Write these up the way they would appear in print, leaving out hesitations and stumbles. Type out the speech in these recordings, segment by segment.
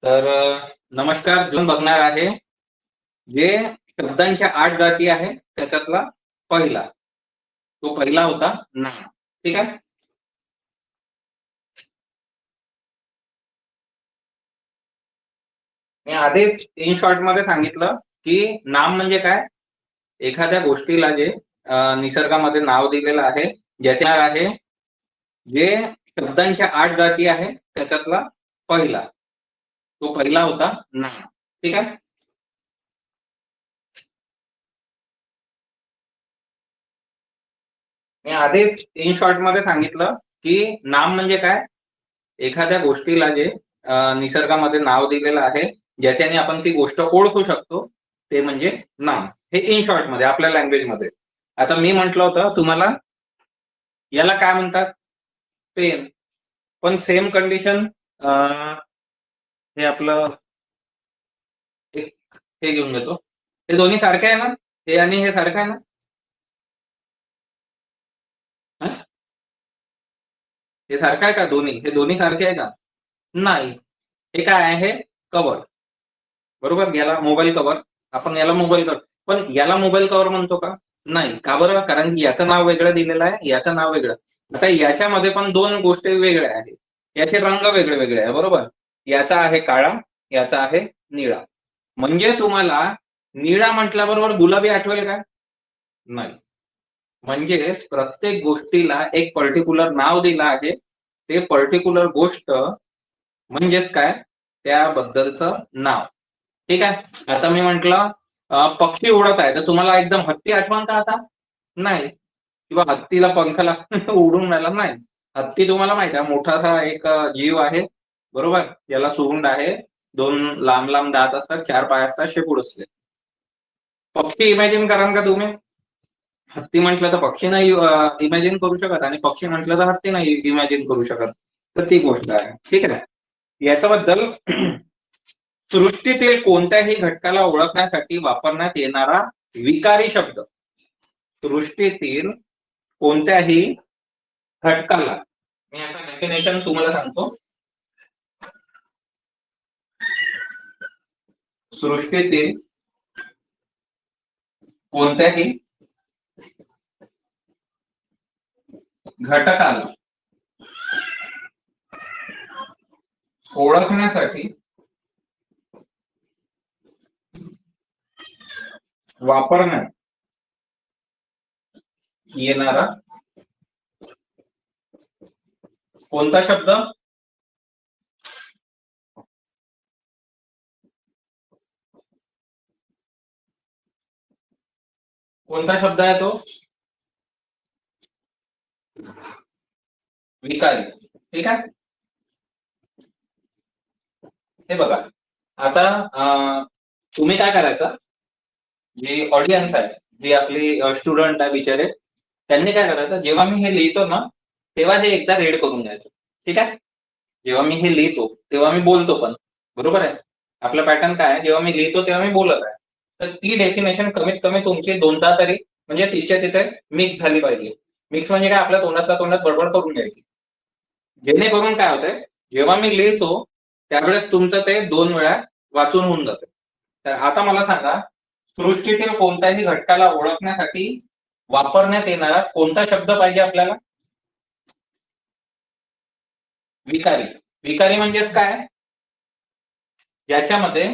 तर नमस्कार. जो बघणार आहे जे शब्दांच्या 8 जाती आहे त्याच्यातला पहिला. तो पहिला होता नाम. ठीक आहे. मी आधीच इन शॉर्ट मध्ये सांगितलं की नाम म्हणजे काय. एखाद्या गोष्टीला जे निसर्गामध्ये नाव दिलेलं आहे, ज्याचे नाव आहे जे शब्दांच्या 8 जाती आहे त्याच्यातला पहिला. तो पहिला होता नाम. ठीक आहे. मी आधीच इन शॉर्ट मध्ये सांगितलं की नाम म्हणजे काय. एखाद्या गोष्टीला जे निसर्गामध्ये नाव दिलेलं आहे, ज्याच्याने आपण ती गोष्ट ओळखू शकतो, ते म्हणजे नाम. हे इन शॉर्ट मध्ये आपल्या लँग्वेज मध्ये. आता मी म्हटलं होतं तुम्हाला, याला काय म्हणतात, पेन. पण सेम कंडिशन हे आपलं हे घेऊन घेतो. हे दोन्ही सारखे आहे ना. हे आणि हे सारखं आहे ना. हे सारखं आहे का दोन्ही? हे दोन्ही सारखे आहे का? नाही. हे काय आहे? कव्हर. बरोबर. याला मोबाईल कव्हर. आपण याला मोबाईल कव्हर. पण याला मोबाईल कव्हर म्हणतो का? नाही. का बरं? कारण की याचं नाव वेगळं दिलेलं आहे, याचं नाव वेगळं. आता याच्यामध्ये पण दोन गोष्टी वेगळ्या आहेत. याचे रंग वेगळे वेगळे आहे. बरोबर. याचा आहे काळा, याचा आहे निळा. म्हणजे तुम्हाला निळा म्हटल्याबरोबर गुलाबी आठवेल का? नाही. म्हणजेच प्रत्येक गोष्टीला एक पर्टिक्युलर नाव दिलं आहे. ते पर्टिक्युलर गोष्ट म्हणजेच काय, त्याबद्दलचं नाव. ठीक आहे. आता मी म्हटलं पक्षी उडत आहे, तर तुम्हाला एकदम हत्ती आठवण का आता? नाही. किंवा हत्तीला पंख लागून उडून राहिला नाही. हत्ती तुम्हाला माहिती आहे मोठासा एक जीव आहे. बरोबर. याला सोंड आहे, दोन लांब लांब दात असतात, चार पाय असतात, शेपूट असते. पक्षी इमॅजिन कराल का तुम्ही? हत्ती म्हटलं तर पक्षी नाही इमॅजिन करू शकत, आणि पक्षी म्हटलं तर हत्ती नाही इमॅजिन करू शकत. तर ती गोष्ट आहे. ठीक आहे. याच्याबद्दल सृष्टीतील कोणत्याही घटकाला ओळखण्यासाठी वापरण्यात येणारा विकारी शब्द. सृष्टीतील कोणत्याही घटकाला, मी याचं डेफिनेशन तुम्हाला सांगतो. सृष्टीतील कोणत्याही घटकाला ओळखण्यासाठी वापरण्यात येणारा कोणता शब्द? कोणता शब्द आहे तो? विकारी. ठीक आहे. हे बघा, आता तुम्ही काय करायचं, जे ऑडियन्स आहे, जे आपली स्टुडंट आहे बिचारे, त्यांनी काय करायचं, जेव्हा मी हे लिहितो ना, तेव्हा हे एकदा रीड करून घ्यायचं. ठीक आहे. जेव्हा मी हे लिहितो तेव्हा मी बोलतो पण. बरोबर आहे. आपला पॅटर्न काय आहे, जेव्हा मी लिहितो तेव्हा मी बोलत आहे. तर ती डेफिनेशन कमीत कमी तुमची दोनदा तरी म्हणजे तिच्या तिथे मिक्स झाली पाहिजे. मिक्स म्हणजे काय, आपल्या तोंडातल्या तोंडात बडबड करून घ्यायची. जेणेकरून काय होतंय, जेव्हा मी लिहितो त्यावेळेस तुमचं ते 2 वेळा वाचून होऊन जातं. तर आता मला सांगा, सृष्टीतील कोणत्याही घटकाला ओळखण्यासाठी वापरण्यात येणारा कोणता शब्द पाहिजे आपल्याला? विकारी. विकारी म्हणजेच काय? ज्याच्यामध्ये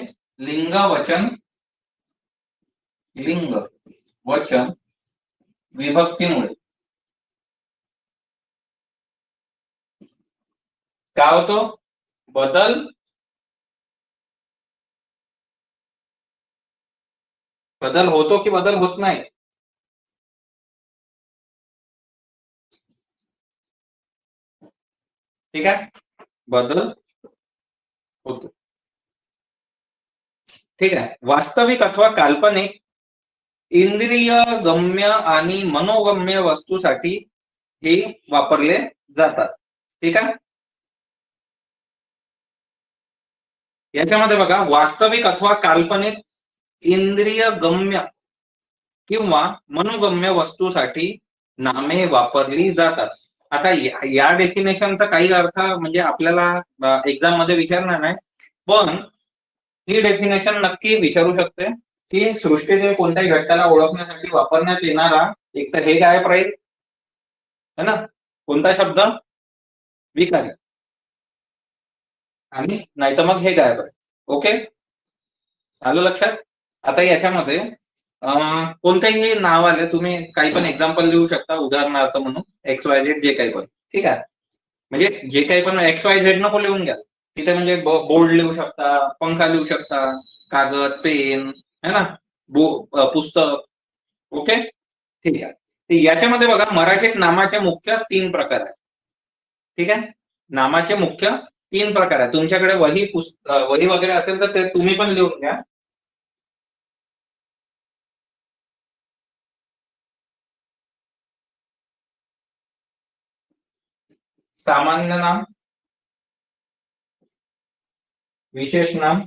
लिंग वचन विभक्तीमुळे काय होतो? बदल होतो की बदल होत नाही? ठीक आहे. बदल होतो. ठीक आहे. वास्तविक अथवा काल्पनिक, इंद्रिय गम्य आणि मनोगम्य वस्तूसाठी हे वापरले जातात. ठीक आहे. याच्यामध्ये बघा, वास्तविक अथवा काल्पनिक, इंद्रिय गम्य किंवा मनोगम्य वस्तूसाठी नामे वापरली जातात. आता या डेफिनेशनचा काही अर्थ म्हणजे आपल्याला एक्झाम मध्ये विचारणार नाही, पण ही डेफिनेशन नक्की विचारू शकते की सृष्टीतील कोणत्याही घटकाला ओळखण्यासाठी वापरण्यात येणारा एक तर हे गायब राहील, है ना, कोणता शब्द, विकारी, आणि नाहीतर मग हे गायब आहे. ओके, आलं लक्षात? आता याच्यामध्ये कोणतेही नाव आले, तुम्ही काही पण एक्झाम्पल लिहू शकता उदाहरणार्थ म्हणून, एक्स वाय झेड जे काही पण, ठीक आहे. म्हणजे जे काही पण एक्स वाय झेड नको लिहून घ्या तिथे, म्हणजे बोर्ड लिहू शकता, पंखा लिहू शकता, कागद, पेन, है ना, पुस्तक. ओके, ठीक आहे. तर याच्यामध्ये बघा, मराठीत नामाचे मुख्य 3 प्रकार आहेत. ठीक आहे, नामाचे मुख्य 3 प्रकार आहेत. तुमच्याकडे वही वगैरे असेल तर ते तुम्ही पण लिहून घ्या. सामान्य नाम, विशेष नाम,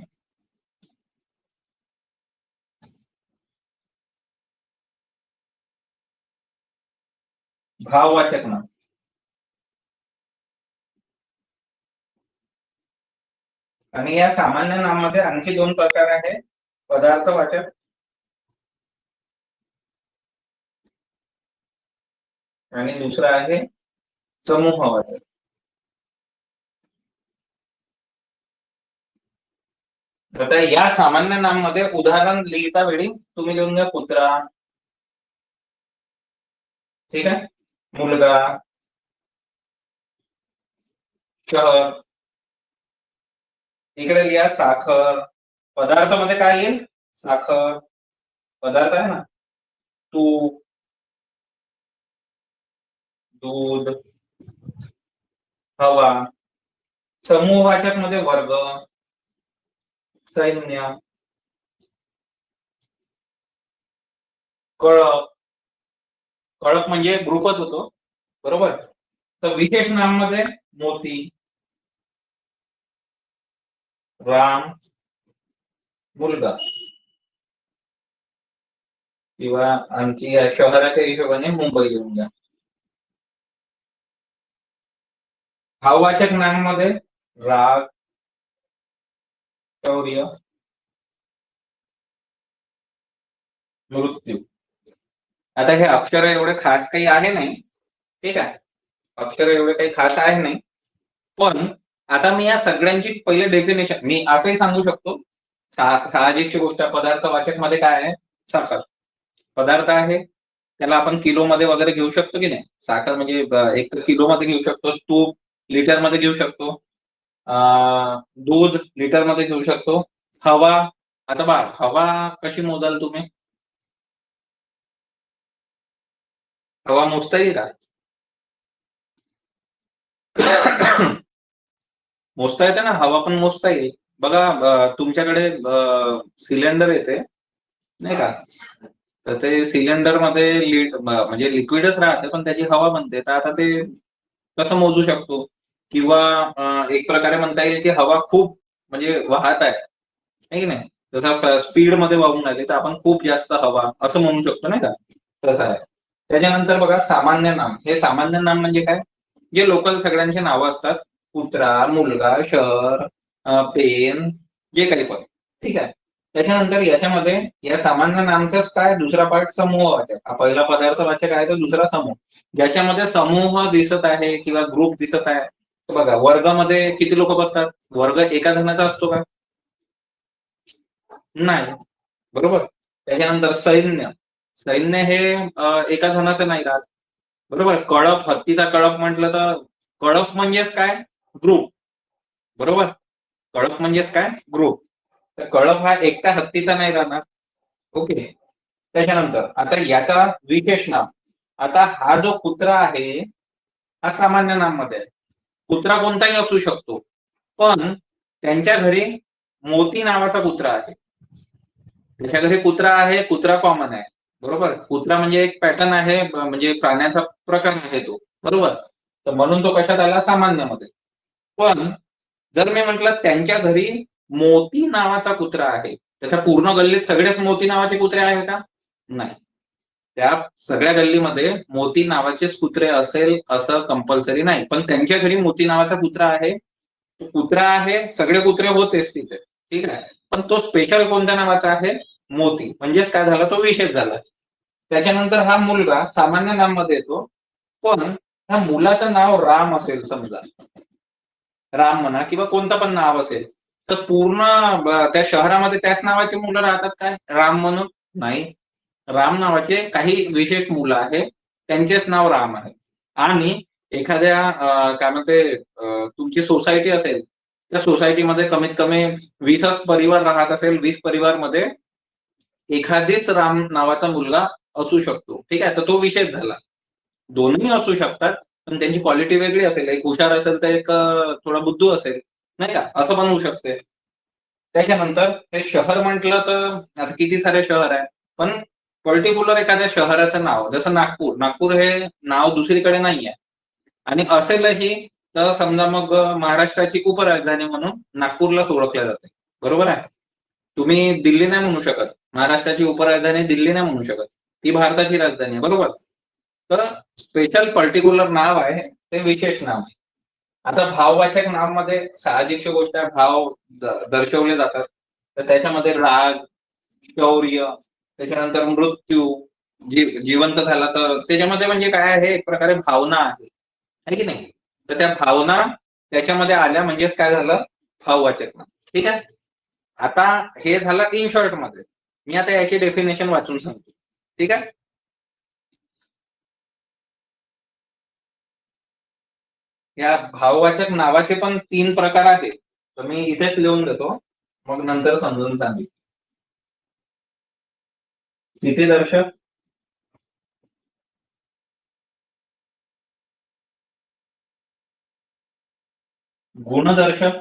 भाववाचक नाम. आणि या सामान्य नामामध्ये आणखी 2 प्रकार आहे, पदार्थवाचक आणि दुसरा आहे समूहवाचक. आता या सामान्य नाम मध्ये उदाहरण लिहिता वेळी तुम्ही लिहून घ्या कुत्रा, ठीक आहे, मुलगा, शहर. इकडे लिहा साखर. पदार्थामध्ये काय येईल? साखर पदार्थ आहे ना, तूप, दूध, हवा. समूहवाचक मध्ये वर्ग, सैन्य, कळप. कळप म्हणजे ग्रुपच होतो, बरोबर. तर विशेष नाम मध्ये मोती, राम, मुलगा, किंवा आणखी शहराच्या हिशोबाने मुंबई घेऊन घ्या. भाववाचक नाम मध्ये राग, शौर्य, मृत्यू. आता हे अक्षर एवढे खास काही आहे नाही, ठीक आहे, अक्षर एवढे काही खास आहे नाही. पण आता मी या सगळ्यांची पहिले डेफिनेशन मी असंही सांगू शकतो, साहजिकची गोष्ट. पदार्थवाचक मध्ये काय आहे? साखर पदार्थ आहे, त्याला आपण किलो मध्ये वगैरे घेऊ शकतो की नाही. साखर म्हणजे एक तर किलो मध्ये घेऊ शकतो, तूप लिटर मध्ये घेऊ शकतो, दूध लिटर मध्ये घेऊ शकतो, हवा. आता बा हवा कशी मोजाल तुम्ही? हवा मोजता येईल का? मोजता येते ना, हवा पण मोजता येईल. बघा, तुमच्याकडे सिलेंडर येते नाही का, तर ते सिलेंडर मध्ये म्हणजे लिक्विडच राहते, पण त्याची हवा बनते. तर आता ते कसं मोजू शकतो? किंवा एक प्रकारे म्हणता येईल की हवा खूप म्हणजे वाहत आहे की नाही, जसं स्पीड मध्ये वाहून आली तर आपण खूप जास्त हवा असं म्हणू शकतो नाही का, तसं आहे. त्याच्यानंतर बघा सामान्य नाम. हे सामान्य नाम म्हणजे काय? जे लोकल सगळ्यांची नावं असतात, कुत्रा, मुलगा, शहर, पेन, जे काही पण, ठीक आहे. त्याच्यानंतर याच्यामध्ये या सामान्य नामचाच काय दुसरा पार्ट, समूहवाचक. हा पहिला पदार्थवाचक आहे, तर दुसरा समूह. ज्याच्यामध्ये समूह दिसत आहे किंवा ग्रुप दिसत आहे. बघा, वर्गामध्ये किती लोक बसतात? वर्ग एका जणाचा असतो का? नाही, बरोबर. त्याच्यानंतर सैन्य. सैन्य हे एका जणाचं नाही राहत, बरोबर. कळप, हत्तीचा कळप म्हटलं तर कळप म्हणजेच काय? ग्रुप, बरोबर. कळप म्हणजेच काय? ग्रुप. तर कळप हा एकटा हत्तीचा नाही राहणार. ओके. त्याच्यानंतर आता याचा विशेष नाम. आता हा जो कुत्रा आहे हा सामान्य नाम मध्ये आहे. कुत्रा कोणताही असू शकतो, पण त्यांच्या घरी मोती नावाचा कुत्रा आहे. त्याच्या घरी कुत्रा आहे, कुत्रा कॉमन आहे, बरोबर. कुत्रा म्हणजे एक पॅटर्न आहे, म्हणजे प्राण्याचा प्रकार आहे तो, बरोबर. तर म्हणून तो कशात आला? सामान्यमध्ये. पण जर मी म्हटलं त्यांच्या घरी मोती नावाचा कुत्रा आहे, त्याच्या पूर्ण गल्लीत सगळेच मोती नावाचे कुत्रे आहे का? नाही. त्या सगळ्या गल्लीमध्ये मोती नावाचेच कुत्रे असेल असं कंपल्सरी नाही, पण त्यांच्या घरी मोती नावाचा कुत्रा आहे, तो कुत्रा आहे, सगळे कुत्रे होतेच तिथे, ठीक आहे. पण तो स्पेशल कोणत्या नावाचा आहे? मोती. म्हणजेच काय झाला, तो विशेष झाला. त्याच्यानंतर हा मुलगा सामान्य नाममध्ये येतो, पण ह्या मुलाचं नाव राम असेल समजा, राम म्हणा किंवा कोणतं पण नाव असेल, तर पूर्ण त्या शहरामध्ये त्याच नावाची मुलं राहतात काय राम म्हणून? नाही. राम नावाचे काही विशेष मुलं आहेत, त्यांचेच नाव राम आहे. आणि एखाद्या काय म्हणते तुमची सोसायटी असेल, त्या सोसायटीमध्ये कमीत कमी 20च परिवार राहत असेल, 20 परिवारमध्ये एखादीच राम नावाचा मुलगा असू शकतो, ठीक आहे. तर तो विशेष झाला. दोन्ही असू शकतात, पण त्यांची क्वालिटी वेगळी असेल. एक हुशार असेल तर एक थोडा बुद्धू असेल, नाही का? असं पण होऊ शकते. त्याच्यानंतर हे शहर म्हटलं तर आता किती सारे शहर आहे, पण पर्टिक्युलर एखाद्या शहराचं नाव जसं नागपूर. नागपूर हे नाव दुसरीकडे नाहीये आणि असेलही तर समजा मग महाराष्ट्राची उपराजधानी म्हणून नागपूरलाच ओळखल्या जाते. बरोबर आहे? तुम्ही दिल्ली नाही म्हणू शकत. महाराष्ट्राची उपराजधानी दिल्ली नाही म्हणू शकत. ती भारताची राजधानी आहे. बरोबर? तर स्पेशल पर्टिक्युलर नाव आहे, ते विशेष नाव आहे. आता भाववाचक नावामध्ये साहजिकची गोष्ट आहे, भाव दर्शवले जातात. तर त्याच्यामध्ये राग, शौर्य, त्याच्यानंतर मृत्यू, जिवंत झाला तर त्याच्यामध्ये म्हणजे काय आहे, एक प्रकारे भावना आहे की नाही? तर त्या भावना त्याच्यामध्ये आल्या म्हणजेच काय झालं, भाववाचक नाव. ठीक आहे. आता हे झालं इन शॉर्ट मध्ये. मी आता याची डेफिनेशन वाचून सांगतो. ठीक आहे. या भाववाचक नावाचे पण 3 प्रकार आहेत. तर मी इथेच लिहून देतो, मग नंतर समजून सांगेन. स्थितीदर्शक, गुणदर्शक,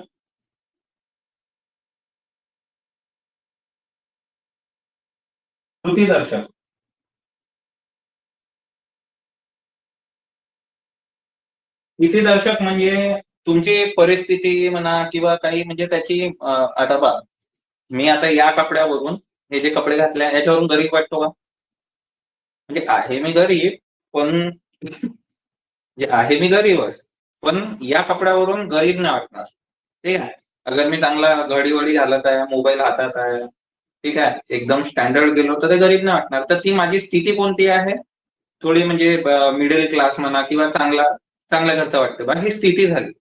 कृतीदर्शक. स्थितीदर्शक म्हणजे तुमची परिस्थिती म्हणा किंवा काही म्हणजे त्याची आता पहा, मी आता या कपड्यावरून हे जे कपडे घातले याच्यावरून गरीब वाटतो का? म्हणजे आहे मी गरीब, पण जे आहे मी गरीबच, पण या कपड्यावरून गरीब नाही वाटणार. ठीक आहे. अगर मी चांगला घडी वडी घालत आहे, मोबाईल हातात आहे, ठीक आहे, एकदम स्टँडर्ड गेलो तर ते गरीब नाही वाटणार. तर ती माझी स्थिती कोणती आहे? थोडी म्हणजे मिडल क्लास म्हणा किंवा चांगल्या घरचं वाटतं बा, ही स्थिती झाली.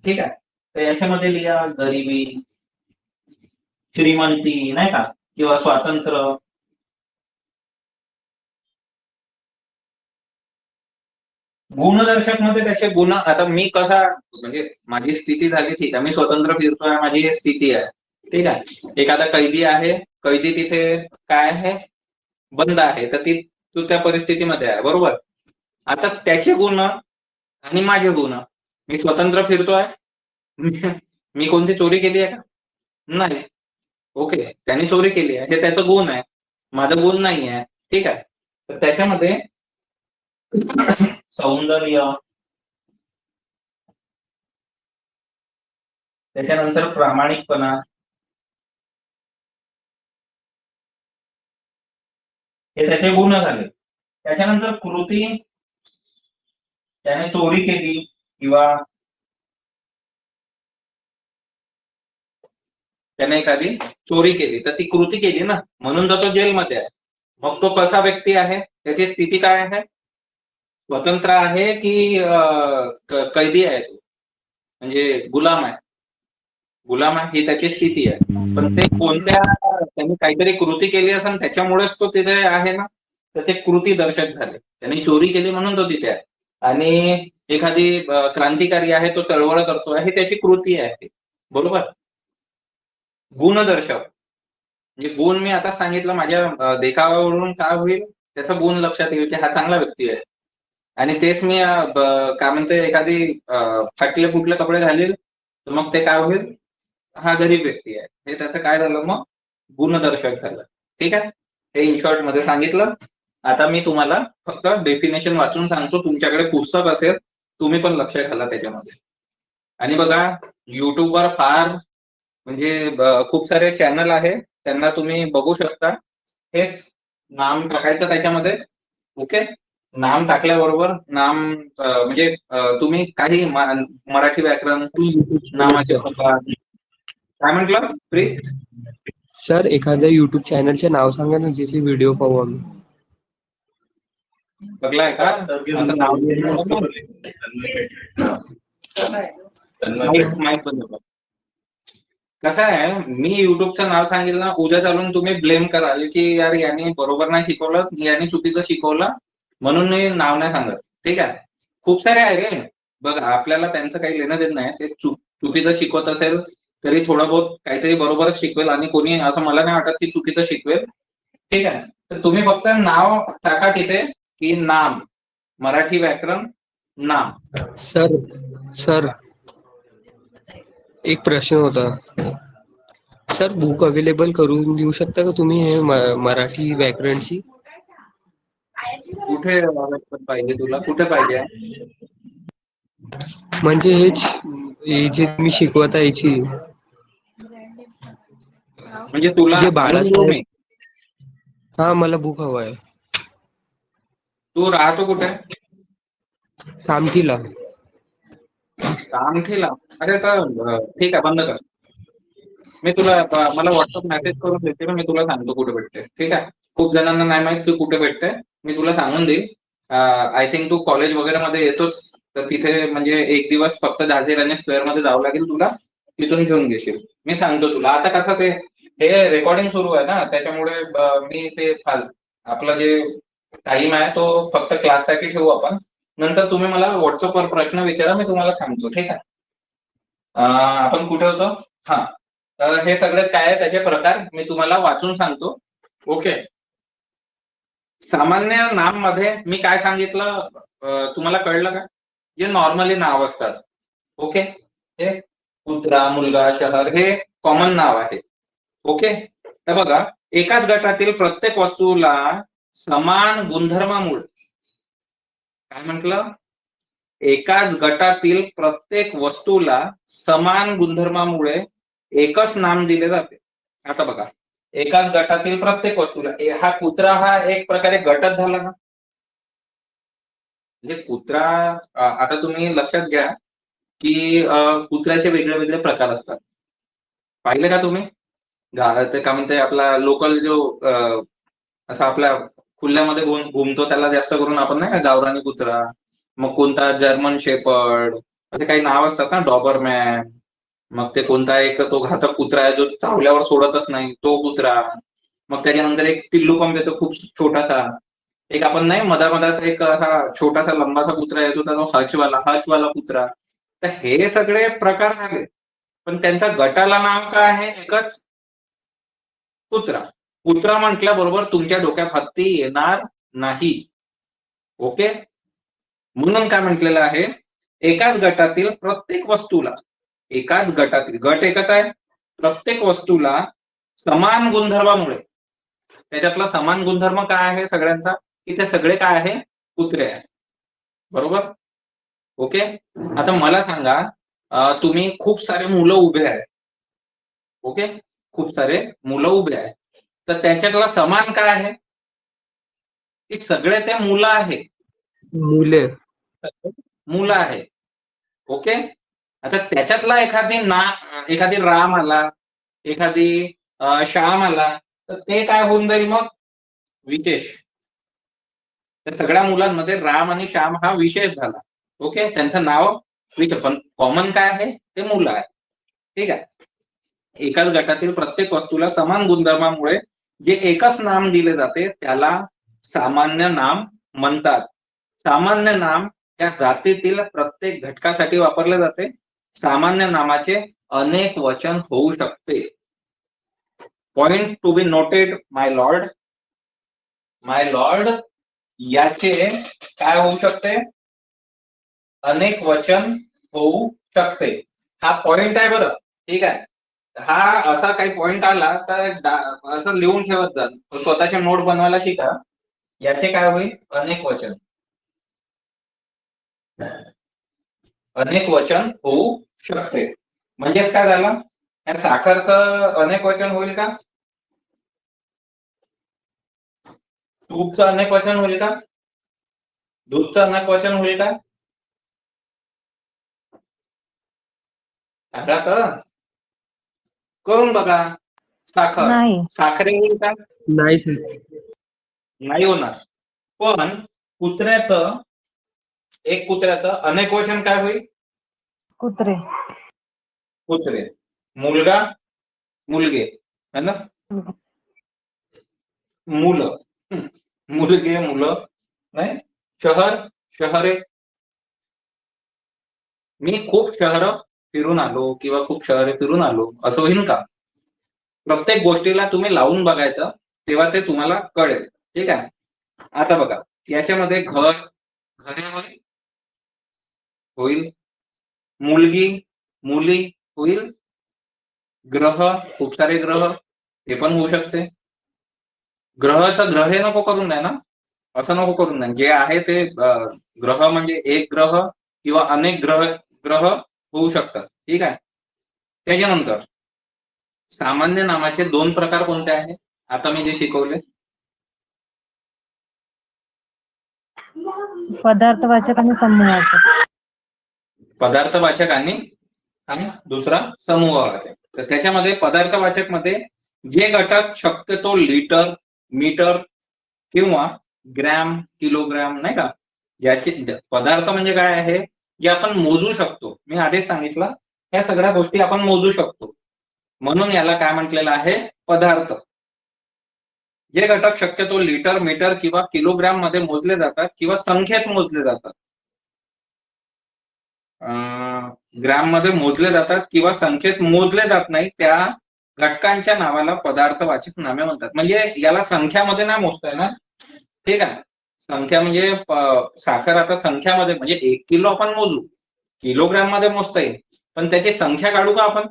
ठीक आहे. तर याच्यामध्ये लिहा गरिबी, श्रीमंती, नाही का, किंवा स्वातंत्र्य. गुणदर्शक मध्ये त्याचे गुण, आता मी कसा म्हणजे माझी स्थिती झाली, ठीक आहे, मी स्वतंत्र फिरतोय, माझी ही स्थिती आहे. ठीक आहे. एखादा कैदी आहे, कैदी तिथे काय आहे, बंद आहे, तर तो त्या परिस्थितीमध्ये आहे. बरोबर? आता त्याचे गुण आणि माझे गुण. मी स्वतंत्र फिरतोय. मी कोणती चोरी केली आहे का? नाही. ओके. त्याने चोरी केली आहे, हे त्याचं गुण आहे. माझं गुण नाही आहे. ठीक आहे. तर त्याच्यामध्ये सौंदर्य, त्याच्यानंतर प्रामाणिकपणा, हे त्याचे गुण झाले. त्याच्यानंतर कृती, त्याने चोरी केली किंवा त्याने एखादी चोरी केली, तर ती कृती केली ना, म्हणून तर तो जेलमध्ये आहे. मग तो कसा व्यक्ती आहे, त्याची स्थिती काय आहे? स्वतंत्र आहे की कैदी आहे तो, म्हणजे गुलाम आहे. गुलाम आहे ही त्याची स्थिती आहे. पण ते कोणत्या, त्यांनी काहीतरी कृती केली असेल त्याच्यामुळेच तो तिथे आहे ना, तर ते कृती दर्शक झाले. त्यांनी चोरी केली म्हणून तो तिथे आहे. आणि एखादी क्रांतिकारी आहे, तो चळवळ करतोय, ही त्याची कृती आहे. बरोबर? गुणदर्शक म्हणजे गुण मी आता सांगितलं, माझ्या देखाव्यावरून काय होईल, त्याचा गुण लक्षात येईल की हा चांगला व्यक्ती आहे. आणि तेच मी काय म्हणते एखादी फाटले फुटले कपडे घालील, तर मग ते काय होईल, हा गरीब व्यक्ती आहे. हे त्याचं काय झालं मग, गुणदर्शक झालं. ठीक आहे. हे इन शॉर्ट मध्ये सांगितलं. आता मी तुम्हाला फक्त डेफिनेशन वाचून सांगतो. तुमच्याकडे पुस्तक असेल, तुम्ही पण लक्ष घाला त्याच्यामध्ये. आणि बघा, युट्यूबवर फार म्हणजे खूप सारे चॅनल आहे, त्यांना तुम्ही बघू शकता. हेच नाम टाकायचं त्याच्यामध्ये. ओके. नाम टाकल्याबरोबर नाम म्हणजे तुम्ही काही मराठी व्याकरण नामाचे प्रकार काय म्हटलं प्रीत? सर एखाद्या युट्यूब चॅनलचे नाव सांगा ना, ज्याचे व्हिडिओ पाहू आम्ही. बघलाय का असं नाव माहित बंद कर. कसं आहे, मी युट्यूबचं नाव सांगितलं ना, उद्या चालून तुम्ही ब्लेम कराल की यार यांनी बरोबर नाही शिकवलं, यांनी चुकीचं शिकवलं, म्हणून मी नाव नाही सांगत. ठीक आहे, खूप सारे आहे रे. बघा आपल्याला त्यांचं काही लेणं देत नाही. ते चुकीचं शिकवत असेल तरी थोडं बहुत काहीतरी बरोबरच शिकवेल, आणि कोणी असं मला नाही वाटत की चुकीचं शिकवेल. ठीक आहे, तर तुम्ही फक्त नाव टाका तिथे की नाम, मराठी व्याकरण नाम. सर सर एक प्रश्न होता सर, बुक अवेलेबल करून देऊ शकता का तुम्ही हे मराठी व्याकरणची? कुठे पाहिजे तुला, कुठे पाहिजे? म्हणजे हे जे तुम्ही शिकवत आहे याची, म्हणजे तुला जे आणून देऊ बाळासाहेब. मी? हा, मला बुक हवं आहे. तू राहतो कुठे? कामठीला. कामठीला? अरे तर ठीक आहे, बंद कर. मी तुला मला व्हॉट्सअप मेसेज करून देते ना, मी तुला सांगतो कुठे भेटते. ठीक आहे, खूप जणांना नाही माहित की कुठे भेटते, मी तुला सांगून देईल. आय थिंक तू कॉलेज वगैरे मध्ये येतोच, तर तिथे म्हणजे एक दिवस फक्त झांसी स्क्वेअर मध्ये जावं लागेल तुला, तिथून घेऊन घेशील. मी सांगतो तुला. आता कसं ते हे रेकॉर्डिंग सुरू आहे ना, त्याच्यामुळे मी ते आपला जे टाइम आहे तो फक्त क्लाससाठी ठेवू आपण. नंतर तुम्ही मला व्हॉट्सअपवर प्रश्न विचारा, मी तुम्हाला सांगतो. ठीक आहे, आपण कुठे होतो? हा, तर हे सगळे काय आहे त्याचे प्रकार मी तुम्हाला वाचून सांगतो. ओके, सामान्य नाम मध्ये मी काय सांगितलं तुम्हाला कळलं का? जे नॉर्मली नाव असतात. ओके, हे कुत्रा, मुलगा, शहर हे कॉमन नाव आहे. ओके, तर बघा, एकाच गटातील प्रत्येक वस्तूला समान गुणधर्मामुळे, काय म्हटलं, एकाच गटातील प्रत्येक वस्तूला समान गुणधर्मामुळे एकच नाम दिले जाते. आता बघा, एकाच गटातील प्रत्येक वस्तूला, हा कुत्रा हा एक प्रकारे गटच झाला ना. म्हणजे कुत्रा, आता तुम्ही लक्षात घ्या की कुत्र्याचे वेगळे वेगळे प्रकार असतात. पाहिले का तुम्ही? ते काय म्हणते, आपला लोकल जो असा आपल्या खुल्यामध्ये घुमतो त्याला जास्त करून आपण नाही का गावरानी कुत्रा, मग कोणता जर्मन शेपर्ड, असे काही नाव असतात ना, डॉबरमॅन. मग ते कोणता एक तो घातक कुत्रा आहे जो चावल्यावर सोडतच नाही, तो कुत्रा. मग त्याच्यानंतर एक पिल्लू पंप येतो खूप छोटासा. एक आपण नाही मधात एक असा छोटासा लंबासा कुत्रा येतो, तो हचवाला कुत्रा. तर हे सगळे प्रकार झाले, पण त्यांचा गटाला नाव काय आहे? एकच, कुत्रा. कुत्रा म्हटल्याबरोबर तुमच्या डोक्यात हत्ती येणार नाही. ओके, म्हणून काय म्हटलेलं आहे, एकाच गटातील प्रत्येक वस्तूला, एकाच गटातील, गट एकच आहे, प्रत्येक वस्तूला समान गुणधर्मामुळे, त्याच्यातला समान गुणधर्म काय आहे सगळ्यांचा, की ते सगळे काय आहे? कुत्रे आहे. बरोबर? ओके, आता मला सांगा, तुम्ही खूप सारे मुलं उभे आहेत. ओके, खूप सारे मुलं उभे आहेत, तर त्याच्यातला समान काय आहे? की सगळे ते मुलं आहेत. मुले. मुलं आहेत. ओके, आता त्याच्यातला एखादी राम आला, एखादी श्याम आला, तर ते काय होऊन जाईल मग? विशेष. तर सगळ्या मुलांमध्ये राम आणि श्याम हा विशेष झाला. ओके, त्यांचं नाव विशेष, पण कॉमन काय आहे? ते मुलं आहे. ठीक आहे, एकाच गटातील प्रत्येक वस्तूला समान गुणधर्मामुळे जे एकच नाम दिले जाते त्याला सामान्य नाम म्हणतात. सामान्य नाम या जातीतील प्रत्येक घटकासाठी वापरले जाते. सामान्य नामाचे अनेक वचन होऊ शकते. Point to be noted my Lord. My Lord, याचे काय होऊ शकते? अनेक वचन होऊ शकते. हा पॉइंट आहे बरं. ठीक आहे, हा असा काही पॉइंट आला तर असं लिहून ठेवत जा, स्वतःचे नोट बनवायला शिका. याचे काय होईल? अनेक वचन. अनेक वचन होऊ शकते. म्हणजेच काय झालं? या साखरचं अनेक वचन होईल का? तूपचं अनेक वचन होईल का? दूधचं अनकवचन होईल का? सांगा तर, करून बघा. साखर, नाही. साखरे होईल का? नाही सर. नाही होणार. पण कुत्र्याचं, एक कुत्र्याचं अनेकवचन काय होईल? कुत्रे. कुत्रे. मुलगा, मुलगे, है ना? मुलं, मुलगे, मुलं, नाही. शहर, शहरे. मी खूप शहर फिरून आलो किंवा खूप शहरे फिरून आलो असं होईल का? प्रत्येक गोष्टीला तुम्ही लावून बघायचं, तेव्हा ते तुम्हाला कळेल. ठीक आहे. आता बघा, याच्यामध्ये घर, घरे होईल, होईल. मुलगी, मुली होईल. ग्रह, खूप सारे ग्रह, ते पण होऊ शकते. ग्रहाचं ग्रहे नको करून द्या ना, असं नको करून द्या. जे आहे ते ग्रह म्हणजे एक ग्रह किंवा अनेक ग्रह, ग्रह होऊ शकतात. ठीक आहे. त्याच्यानंतर सामान्य नामाचे 2 प्रकार कोणते आहेत? आता मी जे शिकवले, पदार्थवाचक आणि समूहवाचक. पदार्थवाचक आणि दुसरा समूहवाचक. तर त्याच्यामध्ये पदार्थवाचक मध्ये जे घटक शक्यतो लिटर, मीटर किंवा ग्रॅम, किलोग्रॅम, नाही का, याचे पदार्थ म्हणजे काय आहे, जे आपण मोजू शकतो. मी आधीच सांगितलं, या सगळ्या गोष्टी आपण मोजू शकतो, म्हणून याला काय म्हटलेलं आहे? पदार्थ. जे घटक शक्यतो लिटर, मीटर किंवा किलोग्रॅम मध्ये मोजले जातात किंवा संख्येत मोजले जातात, ग्रॅम मध्ये मोजले जातात किंवा संख्येत मोजले जात नाही, त्या घटकांच्या नावाला पदार्थवाचक नामे म्हणतात. म्हणजे याला संख्यामध्ये नाही मोजता येणार. ठीक आहे. संख्या म्हणजे साखर आता संख्यामध्ये म्हणजे 1 किलो आपण मोजू, किलोग्रॅम मध्ये मोजता येईल, पण त्याची संख्या काढू का आपण?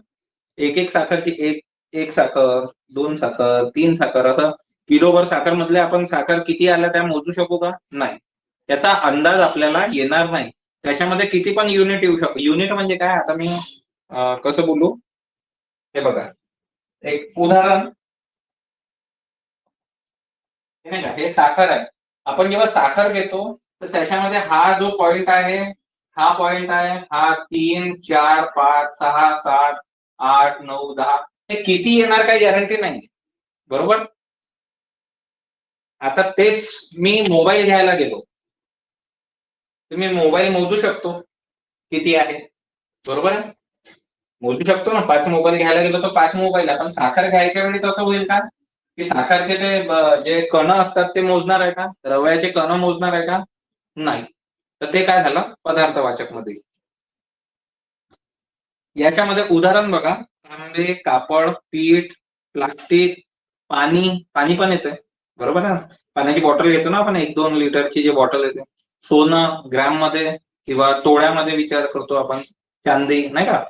एक साखरची एक साखर, 2 साखर, 3 साखर, असं किलोभर साखर मधले आपण साखर किती आल्या त्या मोजू शकू का? नाही. त्याचा अंदाज आपल्याला येणार नाही. त्याच्यामध्ये किती पण युनिट येऊ शकतो. युनिट म्हणजे काय, आता मी कसं बोलू, हे बघा, एक उदाहरण, नाही का, हे साखर आहे. आपण जेव्हा साखर घेतो तर त्याच्यामध्ये हा जो पॉइंट आहे, हा पॉइंट आहे, हा 3, 4, 5, 6, 7, 8, 9, 10, हे किती येणार काही गॅरंटी नाही. बरोबर. आता तेच मी मोबाईल घ्यायला गेलो, तुम्ही मोबाईल मोजू शकतो किती आहे, बरोबर आहे, मोजू शकतो ना. 5 मोबाईल घ्यायला गेलो तर 5 मोबाईल. आपण साखर घ्यायच्या वेळी तसं होईल का, की साखरचे ते जे कण असतात ते मोजणार आहे का? रव्याचे कण मोजणार आहे का? नाही. तर ते काय झालं? पदार्थवाचक मध्ये. याच्यामध्ये उदाहरण बघा, तांबे, कापड, पीठ, प्लास्टिक, पाणी, पाणी पण येते, बरोबर आहे ना. पाण्याची बॉटल घेतो ना आपण, 1-2 लिटरची जी बॉटल येते. सोनं ग्रॅम मध्ये किंवा तोळ्यामध्ये विचार करतो आपण, चांदी, नाही का.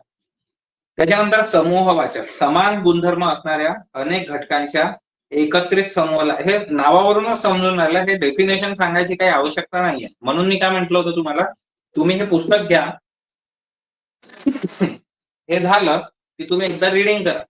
त्याच्यानंतर समूहवाचक, समान गुणधर्म असणाऱ्या अनेक घटकांच्या एकत्रित समूहाला, हे नावावरूनच समजून राहिलं, हे डेफिनेशन सांगायची काही आवश्यकता नाहीये. म्हणून मी काय म्हटलं होतं तुम्हाला, तुम्ही हे पुस्तक घ्या, हे झालं की तुम्ही एकदा रिडिंग करा.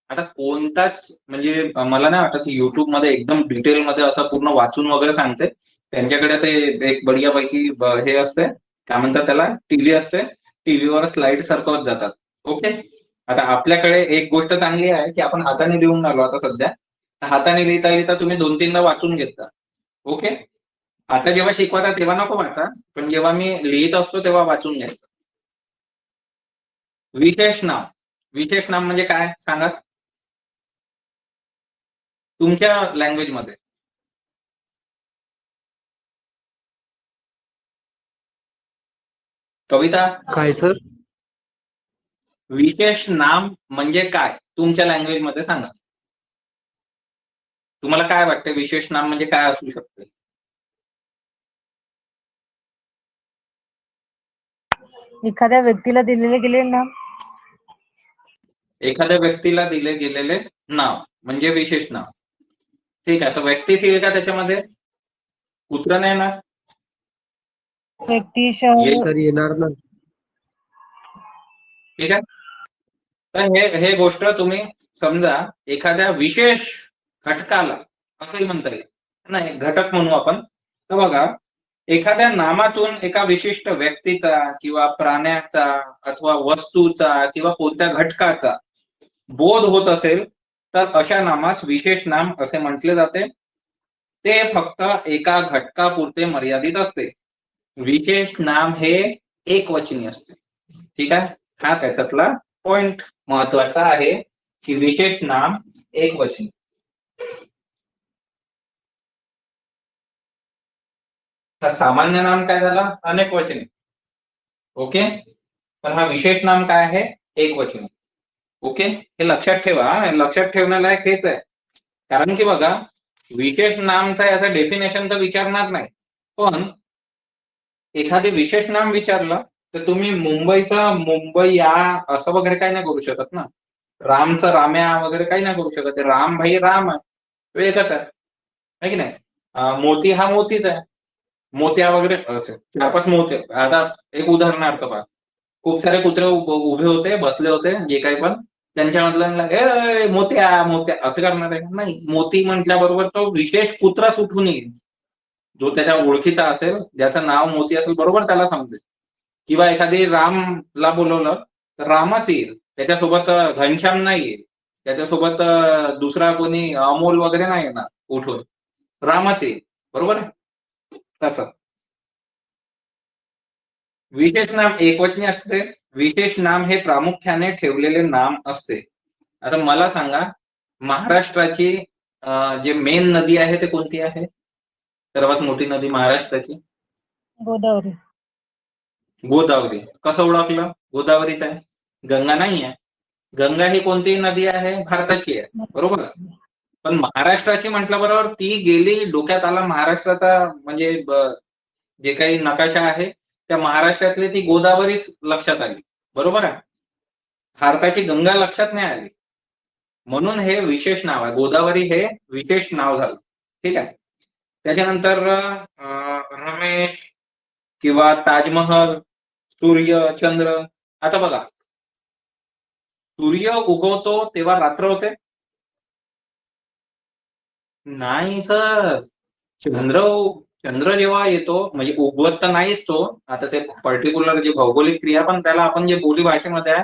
आता कोणताच म्हणजे मला नाही वाटत युट्यूब मध्ये एकदम डिटेल मध्ये असं पूर्ण वाचून वगैरे सांगते. त्यांच्याकडे ते एक बढियापैकी हे असते, काय म्हणतात त्याला, टीव्ही असते, टीव्हीवर स्लाइड सरकवत जातात. ओके. आता आपल्याकडे एक गोष्ट चांगली आहे की आपण हाताने लिहून आलो आता सध्या, हाताने लिहिता लिहिता तुम्ही 2-3दा वाचून घेता. ओके. आता जेव्हा शिकवता तेव्हा नको वाचा, पण जेव्हा मी लिहित असतो तेव्हा वाचून घ्यायचं. विशेष नाम, विशेष नाम म्हणजे काय सांगा तुमच्या लँग्वेज मध्ये. कविता, काय सर? विशेष नाम म्हणजे काय तुमच्या लँग्वेज मध्ये सांगा. तुम्हाला काय वाटतं विशेष नाम म्हणजे काय असू शकते? एखाद्या व्यक्तीला दिलेले गेलेले नाम. एखाद्या व्यक्तीला दिले गेलेले नाव म्हणजे विशेष नाव. ठीक आहे. तर व्यक्तीच येईल का त्याच्यामध्ये? कुत्र नाही ना. व्यक्ती, शहर. सर येणार ना. ठीक आहे. तर हे गोष्ट तुम्ही समजा एखाद्या विशेष घटकाला असंही म्हणता येईल, नाही घटक म्हणू आपण. तर बघा, एखाद्या नामातून एका विशिष्ट व्यक्तीचा किंवा प्राण्याचा अथवा वस्तूचा किंवा कोणत्या घटकाचा बोध होत असेल तर अशा नामास विशेष नाम असे म्हटले जाते. ते फक्त एका घटकापुरते मर्यादित असते. विशेष नाम हे एकवचनी असते. ठीक आहे, हा त्याच्यातला पॉइंट महत्वाचा आहे की विशेष नाम एकवचनी. सामान्य नाम काय झाला, अनेकवचनी. ओके, पण हा विशेष नाम काय आहे, एकवचनी. ओके, हे लक्षात ठेवा, लक्षात ठेवण्यालायक हेच आहे. कारण की बघा, विशेष नामचा याचा डेफिनेशन तर विचारणार नाही, पण एखादे विशेष नाम विचारलं तर तुम्ही मुंबईचा मुंबई या असं वगैरे काही नाही करू शकत ना. रामचं राम्या वगैरे काही नाही करू शकत. राम भाई राम आहे, तो एकच आहे की नाही. मोती हा मोतीच आहे, मोत्या वगैरे असे चार पाच मोते. आता एक उदाहरणार्थ पहा, खूप सारे कुत्रे उभे होते, बसले होते, जे काही पण त्यांच्यामधला ए मोत्या मोत्या असं करणार आहे नाही. मोती म्हटल्याबरोबर तो विशेष कुत्राच उठून येईल, जो त्याच्या ओळखीचा असेल, ज्याचं नाव मोती असेल, बरोबर त्याला समजेल. किंवा एखादी रामला बोलवलं तर रामच येईल, त्याच्यासोबत घनश्याम नाही येईल, त्याच्यासोबत दुसरा कोणी अमोल वगैरे नाही येणार उठून, रामच येईल. बरोबर आहे. तसं विशेष नाम एकवचनी असते. विशेष नाम हे प्रामुख्याने ठेवलेले नाम असते. आता मला सांगा, महाराष्ट्राची जे मेन नदी आहे ते कोणती आहे, सर्वात मोठी नदी महाराष्ट्राची? गोदावरी. गोदावरी. कसं ओळखलं गोदावरीच आहे, गंगा नाही आहे. गंगा ही कोणती नदी आहे, भारताची आहे, बरोबर. पण महाराष्ट्राची म्हटलं बरोबर ती गेली, डोक्यात आला महाराष्ट्राचा म्हणजे जे काही नकाशा आहे त्या महाराष्ट्रातली ती गोदावरीच लक्षात आली, बरोबर आहे. भारताची गंगा लक्षात नाही आली, म्हणून हे विशेष नाव आहे. गोदावरी हे विशेष नाव झालं. ठीक आहे. त्याच्यानंतर रमेश किंवा ताजमहल, सूर्य, चंद्र. आता बघा, सूर्य उगवतो तेव्हा रात्र होते? नाही सर. चंद्र चंद्र जेव्हा येतो म्हणजे उगवत तर नाहीच तो, आता ते पर्टिक्युलर जे भौगोलिक क्रिया, पण त्याला आपण जे बोली भाषेमध्ये आहे,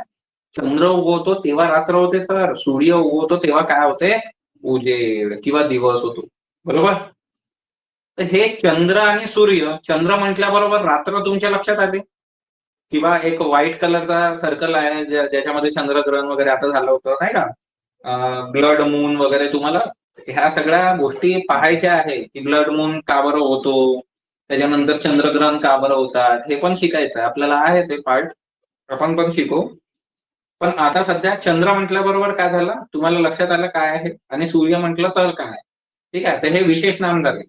चंद्र उगवतो तेव्हा रात्र होते सर. सूर्य उगवतो तेव्हा काय होते, उजेड किंवा दिवस होतो, बरोबर. तर हे चंद्र आणि सूर्य, चंद्र म्हटल्याबरोबर रात्र तुमच्या लक्षात आली, किंवा एक व्हाईट कलरचा सर्कल आहे ज्याच्यामध्ये चंद्रग्रहण वगैरे आता झालं होतं नाही का, ब्लड मून वगैरे. तुम्हाला ह्या सगळ्या गोष्टी पाहायच्या आहे की ब्लड मून का बरं होतो, त्याच्यानंतर चंद्रग्रहण का बरं होतात, हे पण शिकायचं आहे आपल्याला. आहे ते पार्ट, आपण पण शिकू. पण आता सध्या चंद्र म्हटल्याबरोबर काय झालं, तुम्हाला लक्षात आलं काय आहे, आणि सूर्य म्हटलं तर काय. ठीक आहे, तर हे विशेष नाम झाले.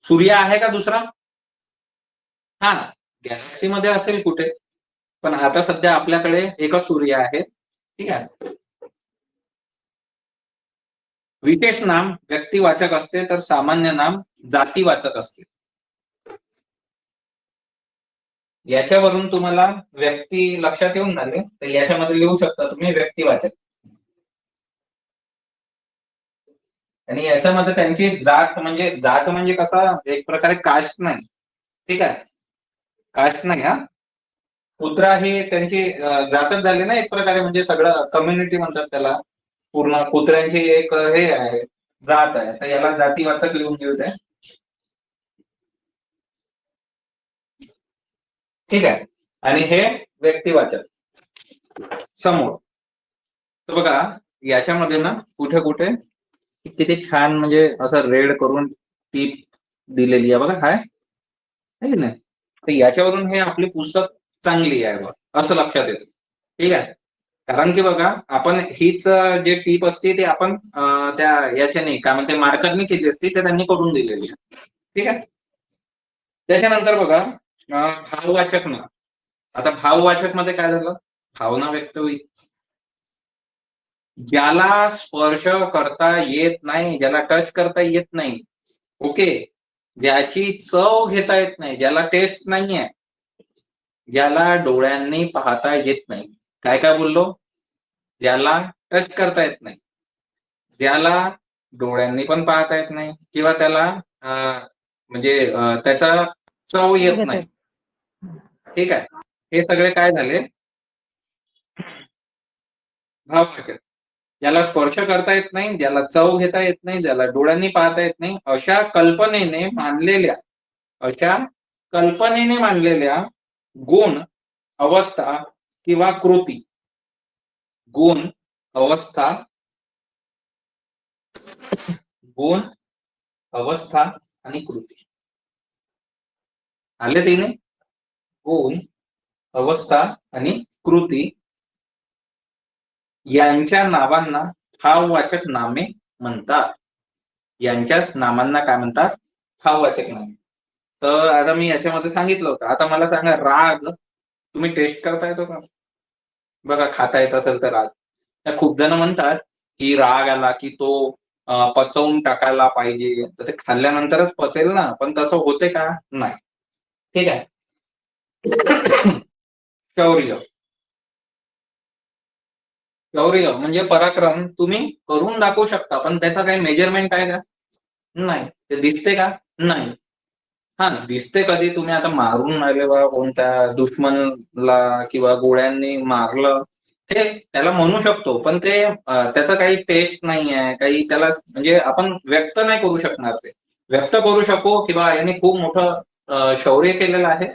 सूर्य आहे का दुसरा? हा, गॅलेक्सी मध्ये असेल कुठे, पण आता सध्या आपल्याकडे एकच सूर्य आहे. ठीक आहे. विशेष नाम व्यक्तिवाचक असते तर सामान्य नाम जातीवाचक असते. याच्यावरून तुम्हाला व्यक्ती लक्षात येऊन झाले, तर याच्यामध्ये लिहू शकता तुम्ही व्यक्तिवाचक. आणि याच्यामध्ये त्यांची जात म्हणजे कसा, एक प्रकारे कास्ट नाही. ठीक आहे, कास्ट नाही. हा, कुत्रा ही त्यांची जातच झाली ना एक प्रकारे, म्हणजे सगळं कम्युनिटी म्हणतात त्याला. पूर्ण कुत्र्यांची एक हे आहे, जात आहे, तर याला जातीवाचक लिहून घेऊ द्या. ठीक आहे. आणि हे व्यक्तिवाचक समोर. तर बघा, याच्यामध्ये ना कुठे कुठे किती छान म्हणजे असं रेड करून टीप दिलेली आहे बघा, काय आहे की नाही. तर याच्यावरून हे आपली पुस्तक चांगली आहे बघ, असं लक्षात येतं. ठीक आहे. कारण की बघा, आपण हीच जे टीप असते ते आपण त्या याच्याने काय म्हणते मार्करने केली असती, ते त्यांनी करून दिलेली आहे. ठीक आहे. त्याच्यानंतर बघा, भाववाचक ना. आता भाववाचक मध्ये काय झालं, भावना व्यक्त होईल. ज्याला स्पर्श करता येत नाही, ज्याला टच करता येत नाही, ओके, ज्याची चव घेता येत नाही, ज्याला टेस्ट नाहीये, ज्याला डोळ्यांनी पाहता येत नाही. काय काय बोललो, ज्याला टच करता येत नाही, ज्याला डोळ्यांनी पण पाहता येत नाही, किंवा त्याला म्हणजे त्याचा चव येत घेते. नाही. ठीक आहे, हे सगळे काय झाले भाववाचक. ज्याला स्पर्श करता येत नाही, ज्याला चव घेता येत नाही, ज्याला डोळ्यांनी पाहता येत नाही, अशा कल्पनेने मांडलेल्या गुण, अवस्था किंवा कृती, गुण, अवस्था, गुण, अवस्था आणि कृती. आले तिने? गुण, अवस्था आणि कृती यांच्या नावांना भाववाचक नामे म्हणतात. यांच्याच नामांना काय म्हणतात? भाववाचक नामे. तर आता मी याच्यामध्ये सांगितलं होतं. आता मला सांगा, राग तुम्ही टेस्ट करता येतो का? बघा, खाता येत असेल तर राग. त्या खूप जण म्हणतात की राग आला की तो पचवून टाकायला पाहिजे, तर ते खाल्ल्यानंतरच पचेल ना, पण तसं होते का? नाही. ठीक आहे. शौर्य, शौर्य म्हणजे पराक्रम तुम्ही करून दाखवू शकता, पण त्याचा काही मेजरमेंट आहे का? नाही. ते दिसते का? नाही. हा, दिसते कधी तुम्ही आता मारून आले बा कोणत्या दुश्मनला किंवा गोळ्यांनी मारलं, ते त्याला म्हणू शकतो, पण ते त्याचा काही टेस्ट नाही आहे, काही त्याला म्हणजे आपण व्यक्त नाही करू शकणार. ते व्यक्त करू शकू किंवा याने खूप मोठं शौर्य केलेलं आहे,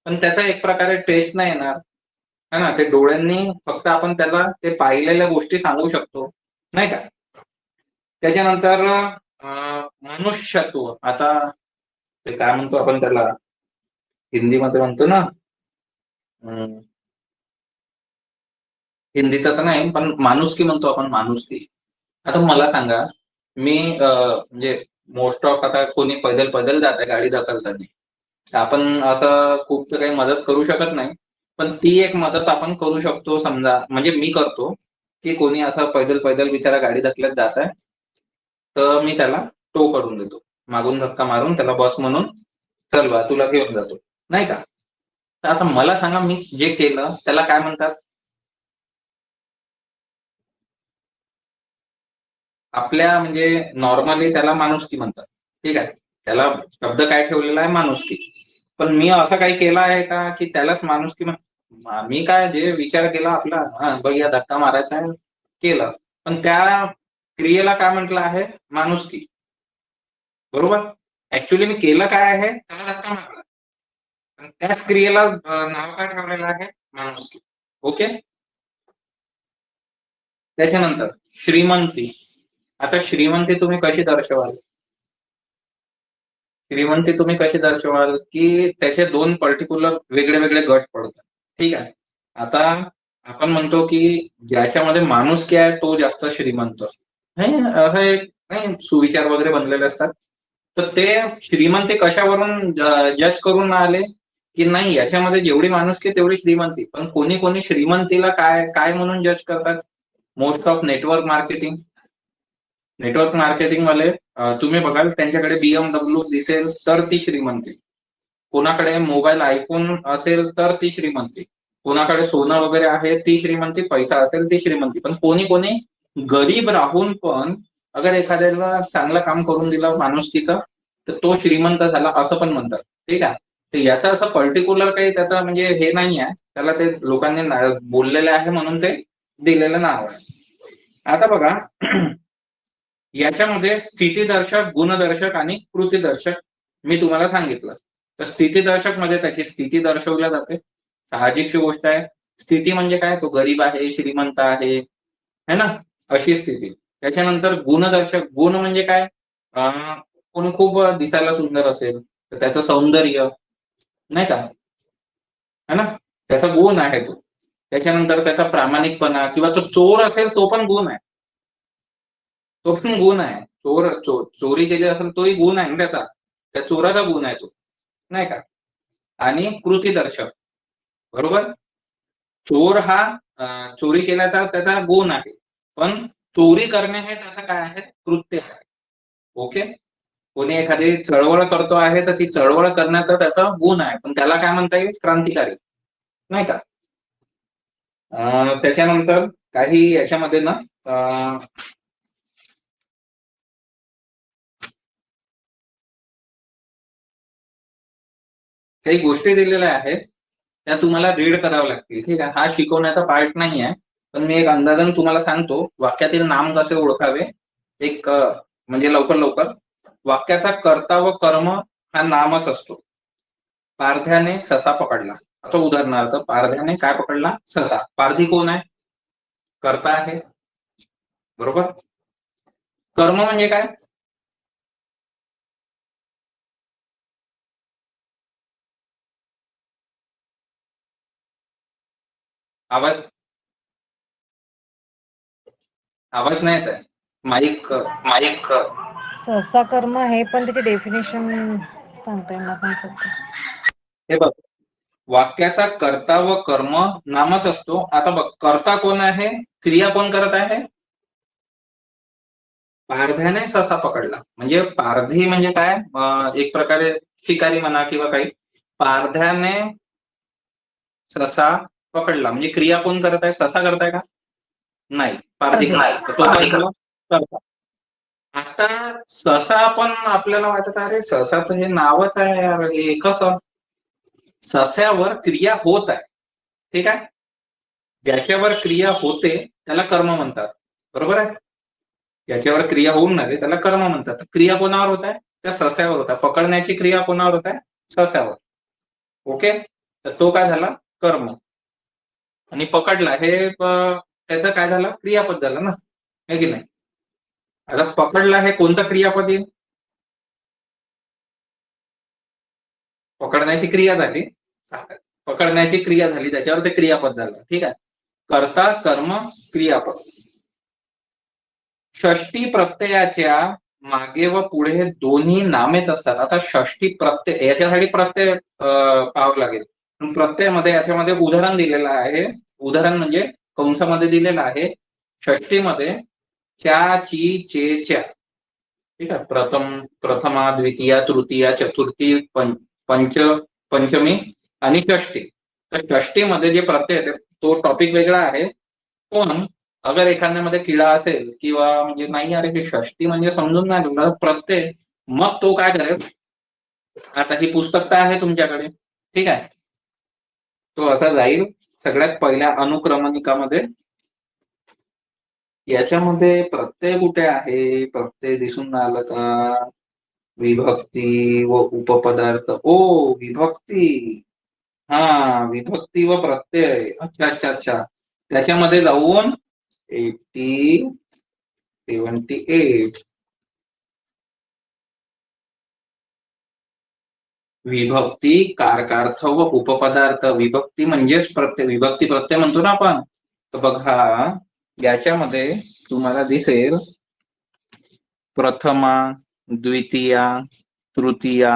पण त्याचा एक प्रकारे टेस्ट नाही येणार है ना. ते डोळ्यांनी फक्त आपण त्याला ते पाहिलेल्या गोष्टी सांगू शकतो, नाही का. त्याच्यानंतर मनुष्यत्व. आता ते काय म्हणतो आपण त्याला, हिंदीमध्ये म्हणतो ना, हिंदीत तर नाही, पण माणुसकी म्हणतो आपण, माणुसकी. आता मला सांगा, मी म्हणजे मोस्ट ऑफ आता कोणी पैदल पैदल जात आहे गाडी ढकलताना, तर आपण असं खूप काही मदत करू शकत नाही, पण ती एक मदत आपण करू शकतो. समजा म्हणजे मी करतो की कोणी असं पैदल पैदल बिचारा गाडी ढकलत जात आहे, तर मी त्याला टो करून देतो, मागून धक्का मारून त्याला बस म्हणून, चल बा तुला घेऊन जातो, नाही का. तर आता मला सांगा, मी जे केलं त्याला काय म्हणतात? आपल्या म्हणजे नॉर्मली त्याला माणुसकी म्हणतात. ठीक आहे, त्याला शब्द काय ठेवलेला आहे? माणुसकी. पण मी असं काही केलं आहे का की त्यालाच माणुसकी मी काय जे विचार केला आपला, हा भैया धक्का मारायचा आहे, केलं, पण त्या क्रियेला काय म्हटलं आहे? माणुसकी. बरोबर. ऍक्च्युली मी केलं काय आहे? त्याला धक्का मारला, पण त्याच क्रियेला नाव काय ठेवलेलं आहे? माणुसकी. ओके. त्याच्यानंतर श्रीमंती. आता श्रीमंती तुम्ही कशी दर्शवाल? श्रीमंती तुम्ही कशी दर्शवाल की त्याचे दोन पर्टिक्युलर वेगळे वेगळे गट पडतात. ठीक आहे. आता आपण म्हणतो की ज्याच्यामध्ये माणुसकी आहे तो जास्त श्रीमंत. असं एक नाही सुविचार वगैरे बनलेले असतात. तर ते श्रीमंती कशावरून जज करून आले की नाही याच्यामध्ये जेवढी माणुसकी तेवढी श्रीमंती. पण कोणी कोणी श्रीमंतीला काय काय म्हणून जज करतात? Most of network marketing. Network marketing वाले तुम्ही बघाल त्यांच्याकडे BMW दिसेल तर ती श्रीमंती. कोणाकडे मोबाईल आयफोन असेल तर ती श्रीमंती. कोणाकडे सोनं वगैरे आहे ती श्रीमंती. पैसा असेल ती श्रीमंती. पण कोणी कोणी गरीब राहून पण अगर एखाद्याला चांगलं काम करून दिलं माणुसकीचं तर तो श्रीमंत झाला असं पण म्हणतात. ठीक आहे. तर याचं असं पर्टिक्युलर काही त्याचं म्हणजे हे नाही आहे. त्याला ते लोकांनी बोललेले आहे म्हणून ते दिलेलं नाव आहे. आता बघा याच्यामध्ये स्थितीदर्शक, गुणदर्शक आणि कृतीदर्शक मी तुम्हाला सांगितलं. तर स्थितीदर्शक मध्ये त्याची स्थिती दर्शवल्या जाते. साहजिकची गोष्ट आहे. स्थिती म्हणजे काय? तो गरीब आहे, श्रीमंत आहे, है ना, अशी स्थिती. त्याच्यानंतर गुणदर्शक. गुण म्हणजे काय? कोणी खूप दिसायला सुंदर असेल तर त्याचं सौंदर्य, नाही का, है ना, त्याचा गुण आहे तो. त्याच्यानंतर त्याचा प्रामाणिकपणा किंवा तो चोर असेल तो पण गुण आहे. तो पण गुण आहे. चोरी केली असेल तोही गुण आहे ना त्याचा. त्या चोराचा गुण आहे तो, नाही का. आणि कृतीदर्शक. बरोबर. चोर हा चोरी केल्याचा त्याचा गुण आहे, पण चोरी करणे हे त्याचं काय आहे? कृत्य आहे. ओके. कोणी एखादी चळवळ करतो आहे तर ती चळवळ करण्याचा त्याचा गुण आहे, पण त्याला काय म्हणता येईल? क्रांतिकारी, नाही का. त्याच्यानंतर काही याच्यामध्ये ना काही गोष्टी दिलेल्या आहेत त्या तुम्हाला रीड कराव्या लागतील. ठीक आहे, हा शिकवण्याचा पार्ट नाही आहे, पण मी एक अंदाजन तुम्हाला सांगतो वाक्यातील नाम कसे ओळखावे. एक म्हणजे लवकर लवकर वाक्याचा कर्ता व कर्म हा नामच असतो. पारध्याने ससा पकडला. आता उदाहरणार्थ पारध्याने काय पकडला? ससा. पारधी कोण आहे? कर्ता आहे, बरोबर. कर्म म्हणजे काय? आवाज आवाज नाही येत आहे. माईक माईक सहसा कर्म आहे, पण त्याची डेफिनेशन सांगता येणार नाही सध्या. हे बघ, वाक्याचा कर्ता व कर्म नामच असतो. आता बघ, कर्ता कोण आहे? क्रिया कोण करत आहे? पारध्याने ससा पकडला. म्हणजे पारधी म्हणजे काय? एक प्रकारे शिकारी म्हणा किंवा काही. पारध्याने ससा पकडला म्हणजे क्रिया कोण करत आहे? ससा करताय का? नाही, पारधी पारधी. करताय. तो काय केला? कर्ता. आता ससा पण आपल्याला वाटत अरे ससा तर हे नावच आहे यार, हे कसं? सस्यावर क्रिया होत आहे, ठीक आहे. ज्याच्यावर क्रिया होते त्याला कर्म म्हणतात, बरोबर आहे. ज्याच्यावर क्रिया होऊन नाही त्याला कर्म म्हणतात. क्रिया कोणावर होत आहे? त्या सस्यावर होत आहे. पकडण्याची क्रिया कोणावर होत आहे? सस्यावर. ओके, तर तो काय झाला? कर्म. आणि पकडला हे त्याचं काय झालं? क्रियापद झालं ना, है की नाही. आता पकडला हे कोणतं क्रियापद येईल? पकडण्याची क्रिया झाली, पकडण्याची क्रिया झाली त्याच्यावर ते क्रियापद झालं, ठीक आहे. कर्ता कर्म क्रियापद. षष्टी प्रत्ययाच्या मागे व पुढे दोन्ही नामेच असतात. आता षष्टी प्रत्यय याच्यासाठी प्रत्यय पाहावं लागेल. प्रत्ययामध्ये याच्यामध्ये उदाहरण दिलेलं आहे. उदाहरण म्हणजे कंसामध्ये दिलेलं आहे. षष्टीमध्ये च्या ची चे च्या, ठीक आहे. प्रथमा द्वितीया तृतीया चतुर्थी पंचमी आणि षष्टी. तर षष्टीमध्ये जे प्रत्यय येते तो टॉपिक वेगळा आहे. पण अगर एखाद्यामध्ये किडा असेल किंवा म्हणजे नाही अरे हे षष्टी म्हणजे समजून नाही तुला प्रत्यय, मग तो काय करेल? आता ही पुस्तक काय आहे तुमच्याकडे, ठीक आहे. तो असा जाईल सगळ्यात पहिल्या अनुक्रमणिकामध्ये. याच्यामध्ये प्रत्यय कुठे आहे? प्रत्यय दिसून आलं का? विभक्ती व उपपदार्थ. ओ विभक्ती, हा विभक्ती व प्रत्यय. अच्छा अच्छा अच्छा, त्याच्यामध्ये जाऊन 78 विभक्ती कारकार्थ व उपपदार्थ. विभक्ती म्हणजेच प्रत्यय, विभक्ती प्रत्यय म्हणतो ना आपण. तर बघा याच्यामध्ये तुम्हाला दिसेल प्रथमा द्वितीया तृतीया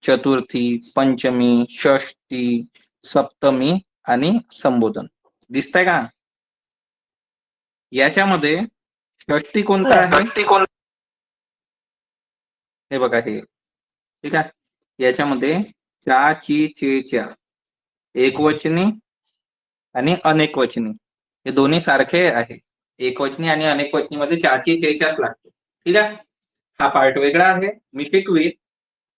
चतुर्थी पंचमी षष्टी सप्तमी आणि संबोधन. दिसतंय का? याच्यामध्ये षष्टी कोणता आहे? हे बघा हे, ठीक आहे. याच्यामध्ये चा ची चे च्या एकवचनी आणि अनेकवचनी हे दोन्ही सारखे आहे. एकवचनी आणि अनेकवचनी मध्ये चाची चेच्याच लागतो, ठीक आहे. हा पार्ट वेगळा आहे, मी शिकवी.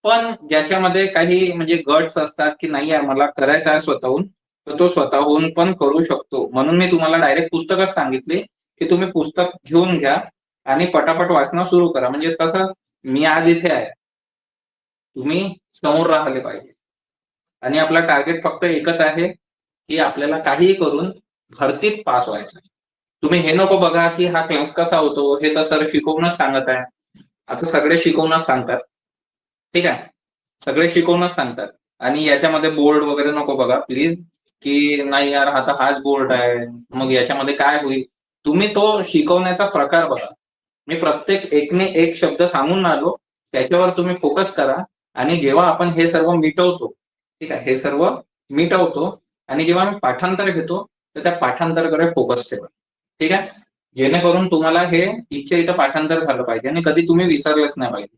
पण ज्याच्यामध्ये काही म्हणजे गट्स असतात की नाही आहे मला करायचं आहे स्वतःहून, तर तो स्वतःहून पण करू शकतो. म्हणून मी तुम्हाला डायरेक्ट पुस्तकच सांगितले की तुम्ही पुस्तक घेऊन घ्या आणि पटापट वाचणं सुरू करा. म्हणजे कसं, मी आज इथे आहे, तुम्ही समोर राहिले पाहिजे. आणि आपला टार्गेट फक्त एकच आहे की आपल्याला काहीही करून भरतीत पास व्हायचं. तुम्ही हे नको बघा की हा क्लास कसा होतो, हे तर सर शिकवूनच सांगत आहे. आता सगळे शिकवूनच सांगतात, ठीक आहे. सगळे शिकवूनच सांगतात. आणि याच्यामध्ये बोर्ड वगैरे नको बघा प्लीज, की नाही यार आता हाच बोर्ड आहे मग याच्यामध्ये काय होईल. तुम्ही तो शिकवण्याचा प्रकार बघा. मी प्रत्येक एकने एक शब्द सांगून आलो, त्याच्यावर तुम्ही फोकस करा. आणि जेव्हा आपण हे सर्व मिटवतो, ठीक आहे, हे सर्व मिटवतो आणि जेव्हा मी पाठांतर घेतो तर त्या पाठांतराकडे फोकस ठेवा, ठीक आहे. जेणेकरून तुम्हाला हे इच्छा इथं पाठांतर झालं पाहिजे आणि कधी तुम्ही विसरलेच नाही पाहिजे.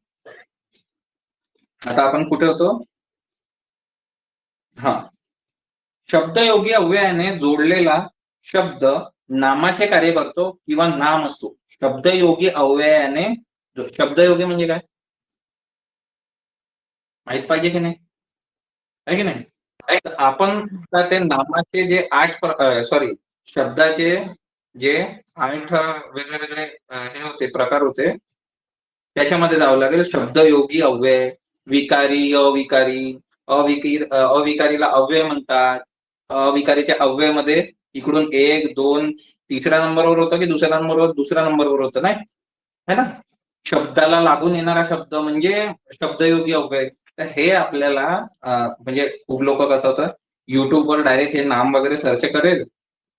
आता आपण कुठे होतो? हा, शब्दयोगी अव्ययाने जोडलेला शब्द नामाचे कार्य करतो किंवा नाम असतो. शब्दयोगी अव्ययाने, शब्दयोगी म्हणजे काय माहित पाहिजे की नाही? आहे की नाही? तर आपण आता ते नामाचे जे 8 सॉरी शब्दाचे जे 8 वेगळे वेगळे हे होते प्रकार होते, त्याच्यामध्ये जावं लागेल. शब्दयोगी अव्यय, विकारी, अविकारी, अविकारीला अव्यय म्हणतात. अविकारीच्या अव्ययमध्ये इकडून 1, 2 तिसऱ्या नंबरवर होतं की दुसऱ्या नंबरवर होतं नाही है ना? शब्दाला लागून येणारा शब्द म्हणजे शब्दयोगी अव्यय. तर हे आपल्याला म्हणजे खूप लोक कसं होतं, युट्यूबवर डायरेक्ट हे नाम वगैरे सर्च करेल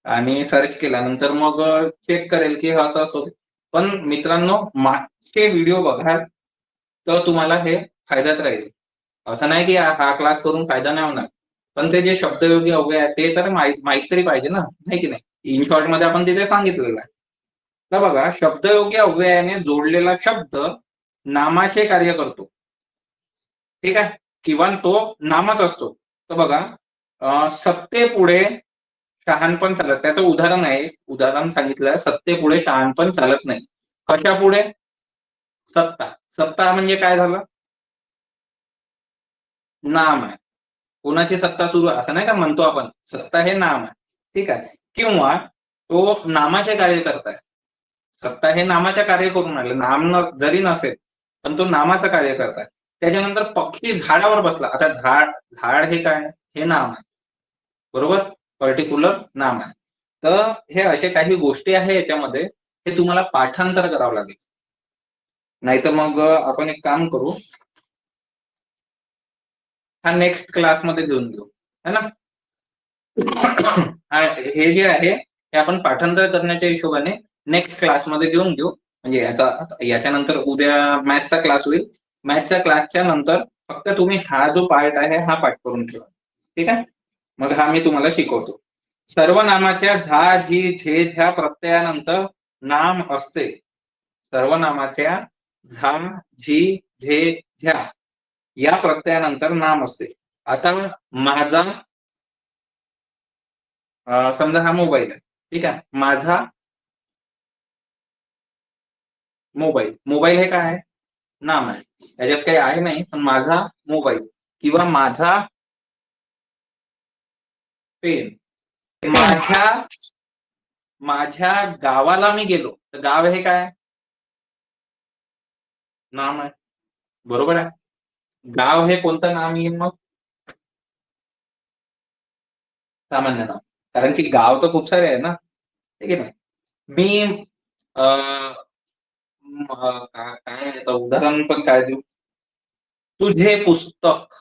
आणि सर्च केल्यानंतर मग चेक करेल की हे असं असं होतं. पण मित्रांनो, मागचे व्हिडिओ बघा, तर तुम्हाला हे फायद्यात राहील. असं नाही की हा क्लास करून फायदा नाही होणार. पण ते जे शब्दयोगी अव्यय आहे ते तर माहित तरी पाहिजे ना, नाही की नाही? इन शॉर्ट मध्ये आपण तिथे सांगितलेलं आहे. तर बघा, शब्दयोगी अव्ययाने जोडलेला शब्द नामाचे कार्य करतो. ठीक आहे? किंवा तो नामच असतो. तर बघा, सत्तेपुढे शहाणपण चालत. त्याचं उदाहरण आहे, उदाहरण सांगितलं, सत्तेपुढे शहाणपण चालत नाही. कशापुढे? सत्ता. सत्ता म्हणजे काय झालं? नाम आहे. कोणाची सत्ता सुरू आहे असं नाही का म्हणतो आपण. सत्ता हे नाम आहे. ठीक आहे? किंवा तो नामाचे कार्य करताय. सत्ता हे नामाचे कार्य करून राहिले. नाम जरी नसेल, पण तो नामाचं कार्य करताय. त्याच्यानंतर पक्षी झाडावर बसला. आता झाड हे काय? हे नाम आहे. बरोबर? पर्टिक्युलर नाम आहे. तर हे असे काही गोष्टी आहे याच्यामध्ये, हे तुम्हाला पाठांतर करावं लागेल. नाहीतर मग आपण एक काम करू, हा नेक्स्ट क्लासमध्ये घेऊन घेऊ, है ना? हे जे आहे ते आपण पाठांतर करण्याच्या हिशोबाने नेक्स्ट क्लासमध्ये घेऊन घेऊ. म्हणजे याच्यानंतर उद्या मॅथचा क्लास होईल. मॅथच्या क्लासच्या नंतर फक्त तुम्ही हा जो पार्ट आहे हा पाठ करून ठेवा. ठीक आहे? मग हा मी तुम्हाला शिकवतो. सर्वनामाच्या झा, झी, झे, झ्या प्रत्ययानंतर नाम असते. सर्वनामाच्या झा, झी, झे, झ्या या प्रत्ययानंतर नाम असते. आता माझा, समजा हा मोबाईल आहे. ठीक आहे? माझा मोबाईल हे काय आहे? नाम आहे. याच्यात काही आहे नाही, पण माझा मोबाईल किंवा माझा पेन. माझ्या गावाला मी गेलो, तर गाव हे काय? नाम आहे. बरोबर आहे? गाव हे कोणतं नाम येईल मग? सामान्य नाम. कारण की गाव तर खूप सारे आहे ना, ठीक आहे ना? मी काय आता उदाहरण पण काय देऊ? तुझे पुस्तक.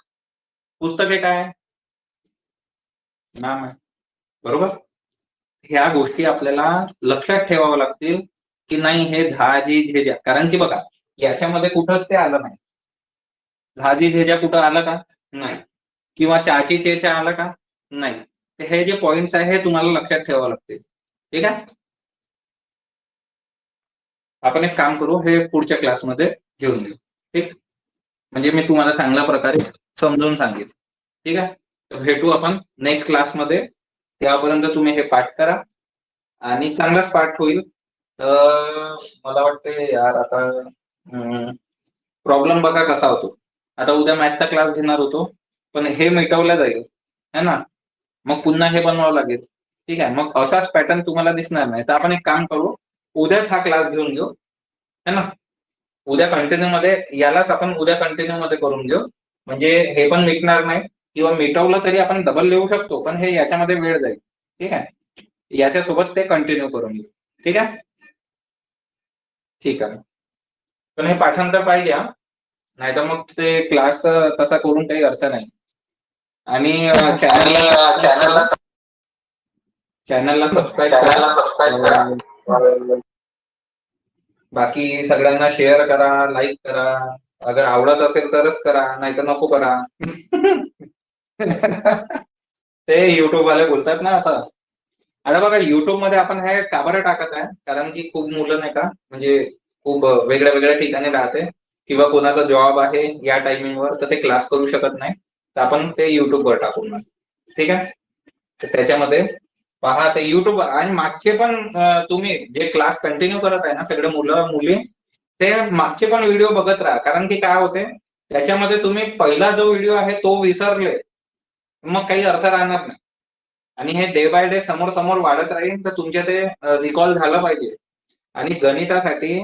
पुस्तक हे काय? नाम आहे. बरोबर? ह्या गोष्टी आपल्याला लक्षात ठेवाव्या लागतील की नाही, हे धाजी झेजा. कारण की बघा, याच्यामध्ये कुठंच ते आलं नाही. धाजी झेजा कुठं आलं का? नाही. किंवा चाची चेचा आलं का? नाही. हे जे पॉइंट्स आहे हे तुम्हाला लक्षात ठेवावं लागतील. ठीक आहे? आपण एक काम करू, हे पुढच्या क्लासमध्ये घेऊन घेऊ. ठीक? म्हणजे मी तुम्हाला चांगल्या प्रकारे समजावून सांगेन. ठीक आहे? तर भेटू आपण नेक्स्ट क्लासमध्ये. त्यापर्यंत तुम्ही हे पाठ करा आणि चांगलाच पाठ होईल. तर मला वाटते यार, आता प्रॉब्लेम बघा कसा होतो. आता उद्या मॅथचा क्लास घेणार होतो, पण हे मिटवलं जाईल, है ना? मग पुन्हा हे बनवावं लागेल. ठीक आहे? मग असाच पॅटर्न तुम्हाला दिसणार नाही. तर आपण एक काम करू, उद्याच हा क्लास घेऊन घेऊ, है ना? उद्या कंटिन्यू मध्ये यालाच आपण उद्या कंटिन्यू मध्ये करून घेऊ. म्हणजे हे पण मिटणार नाही, किंवा मिटवलं तरी आपण डबल लिहू शकतो, पण हे याच्यामध्ये वेळ जाईल. ठीक आहे? याच्यासोबत ते कंटिन्यू करून घेऊ. ठीक आहे? ठीक आहे. पण हे पाठांतर पाहिजे हा. नाहीतर मग ते क्लास तसा करून काही अर्थ नाही. आणि चॅनलला सबस्क्राईब करा. बाकी सगळ्यांना शेअर करा, लाईक करा. अगर आवडत असेल तरच करा, नाहीतर नको करा. ते युट्यूब वाले बोलतात ना असं. आता बघा, युट्यूब मध्ये आपण हे का बरं टाकत आहे? कारण की खूप मुलं नाही का, म्हणजे खूप वेगळ्या वेगळ्या ठिकाणी राहते, किंवा कोणाचा जॉब आहे या टायमिंगवर, तर ते क्लास करू शकत नाही. तर आपण ते युट्यूबवर टाकून. ठीक आहे? तर त्याच्यामध्ये पहा, ते युट्यूब आणि मागचे पण तुम्ही जे क्लास कंटिन्यू करत आहे ना, सगळे मुलं मुली, ते मागचे पण व्हिडिओ बघत राहा. कारण की काय होते, त्याच्यामध्ये तुम्ही पहिला जो व्हिडिओ आहे तो विसरले, मग काही अर्थ राहणार नाही. आणि हे डे बाय डे समोर समोर वाढत राहील तर तुमच्या ते रिकॉल झालं पाहिजे. आणि गणितासाठी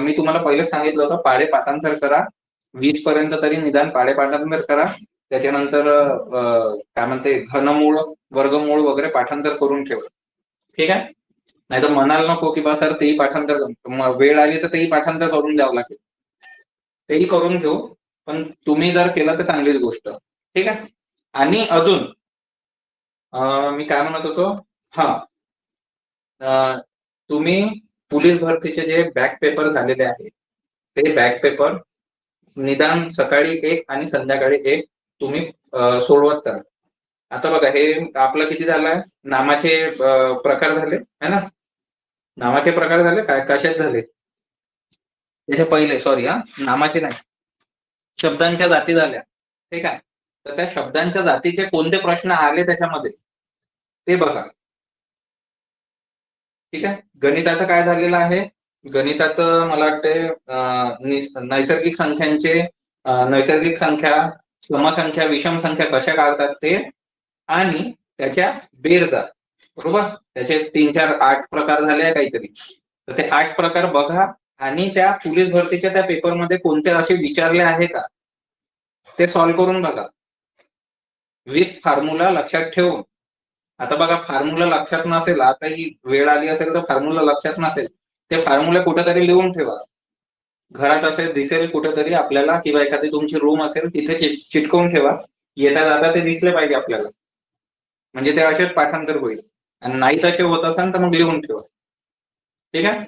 मी तुम्हाला पहिलेच सांगितलं होतं, पाढे पाठांतर करा. 20 पर्यंत तरी निदान पाढे पाठांतर करा. त्याच्यानंतर काय म्हणते घनमूळ, वर्गमूळ वगैरे पाठांतर करून ठेवा. ठीक आहे. नाही तर म्हणाल नको की बा सर तेही पाठांतर, वेळ आली तर तेही पाठांतर करून द्यावं लागेल. तेही करून घेऊ, पण तुम्ही जर केलं तर चांगलीच गोष्ट. ठीक आहे. आणि अजून मी काय म्हणत होतो, तुम्ही पोलीस भरतीचे जे बॅक पेपर झालेले आहेत ते बॅक पेपर निदान सकाळी 1 आणि संध्याकाळी 1 तुम्ही सोडवत चला. आता बघा हे आपलं किती झालंय, नामाचे प्रकार झाले है ना, नामाचे प्रकार झाले काय कशात झाले त्याच्या पहिले, सॉरी नामाचे नाही, शब्दांच्या जाती झाल्या. ठीक आहे. तर त्या शब्दांच्या जातीचे कोणते प्रश्न आले त्याच्यामध्ये ते बघा. ठीक आहे. गणिताचं काय झालेलं आहे, गणिताचं मला वाटते नैसर्गिक संख्यांचे नैसर्गिक संख्या, समसंख्या, विषम संख्या कशा काढतात ते, आणि त्याच्या बेरजा. बरोबर. त्याचे 3, 4, 8 प्रकार झाले काहीतरी. तर ते 8 प्रकार बघा आणि त्या पोलीस भरतीच्या त्या पेपरमध्ये कोणते असे विचारले आहे का ते सॉल्व्ह करून बघा विथ फॉर्म्युला लक्षात ठेवून. आता बघा फॉर्म्युला लक्षात नसेल, आता ही वेळ आली असेल तर फॉर्म्युला लक्षात नसेल, ते फॉर्म्युला कुठेतरी लिहून ठेवा. घरात असेल दिसेल कुठेतरी आपल्याला, किंवा एखादी तुमची रूम असेल तिथे चिटकवून ठेवा. येता जाता ते दिसले पाहिजे आपल्याला, म्हणजे ते असेच पाठांतर होईल. आणि नाही तसे होत असेल तर मग लिहून ठेवा. ठीक आहे.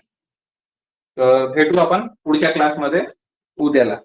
भेटू आपण पुढच्या क्लासमध्ये उद्याला.